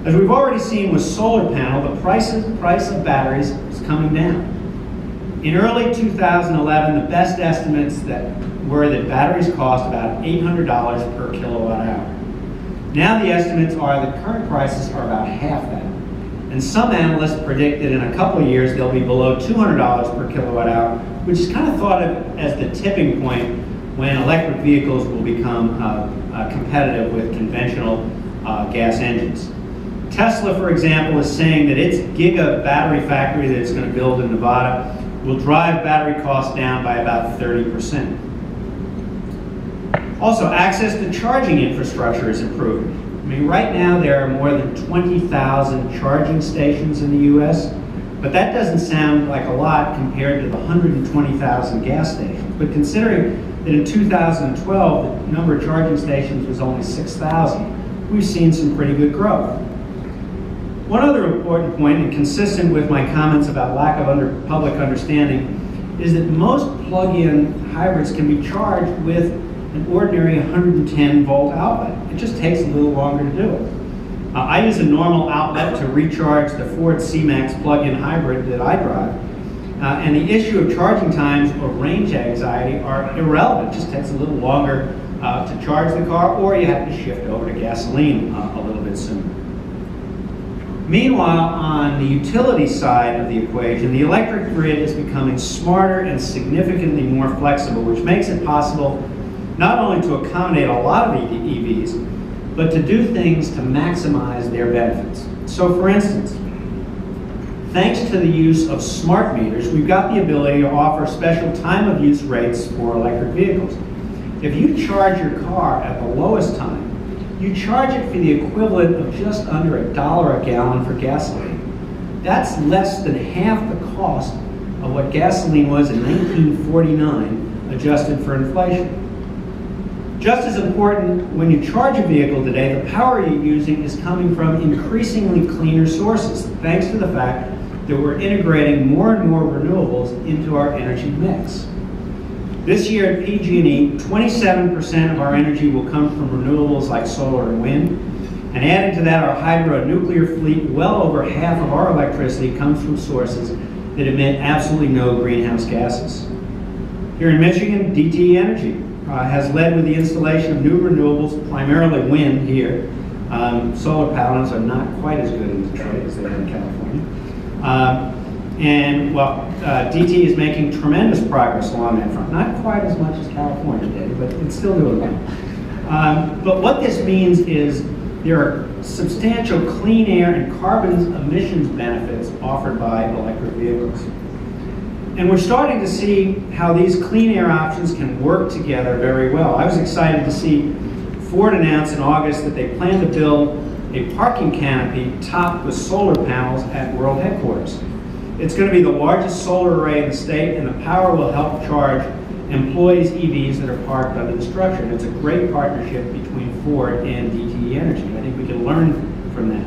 As we've already seen with solar panel, the price of batteries is coming down. In early 2011, the best estimates were that batteries cost about $800 per kilowatt hour. Now the estimates are that current prices are about half that. And some analysts predict that in a couple of years they'll be below $200 per kilowatt hour, which is kind of thought of as the tipping point when electric vehicles will become competitive with conventional gas engines. Tesla, for example, is saying that its giga battery factory that it's going to build in Nevada will drive battery costs down by about 30%. Also, access to charging infrastructure is improving. I mean, right now there are more than 20,000 charging stations in the US, but that doesn't sound like a lot compared to the 120,000 gas stations. But considering that in 2012, the number of charging stations was only 6,000, we've seen some pretty good growth. One other important point, and consistent with my comments about lack of public understanding, is that most plug-in hybrids can be charged with an ordinary 110-volt outlet. It just takes a little longer to do it. I use a normal outlet to recharge the Ford C-Max plug-in hybrid that I drive, and the issue of charging times or range anxiety are irrelevant. It just takes a little longer to charge the car, or you have to shift over to gasoline a little bit sooner. Meanwhile, on the utility side of the equation, the electric grid is becoming smarter and significantly more flexible, which makes it possible not only to accommodate a lot of EVs, but to do things to maximize their benefits. So for instance, thanks to the use of smart meters, we've got the ability to offer special time of use rates for electric vehicles. If you charge your car at the lowest time, you charge it for the equivalent of just under $1 a gallon for gasoline. That's less than half the cost of what gasoline was in 1949, adjusted for inflation. Just as important, when you charge a vehicle today, the power you're using is coming from increasingly cleaner sources, thanks to the fact that we're integrating more and more renewables into our energy mix. This year at PG&E, 27% of our energy will come from renewables like solar and wind. And adding to that, our hydro and nuclear fleet, well over half of our electricity comes from sources that emit absolutely no greenhouse gases. Here in Michigan, DTE Energy has led with the installation of new renewables, primarily wind here. Solar panels are not quite as good in Detroit as they are in California. DTE is making tremendous progress along that front. Not quite as much as California did, but it's still doing well. But what this means is there are substantial clean air and carbon emissions benefits offered by electric vehicles. And we're starting to see how these clean air options can work together very well. I was excited to see Ford announce in August that they plan to build a parking canopy topped with solar panels at world headquarters. It's going to be the largest solar array in the state, and the power will help charge employees' EVs that are parked under the structure. And it's a great partnership between Ford and DTE Energy. I think we can learn from that.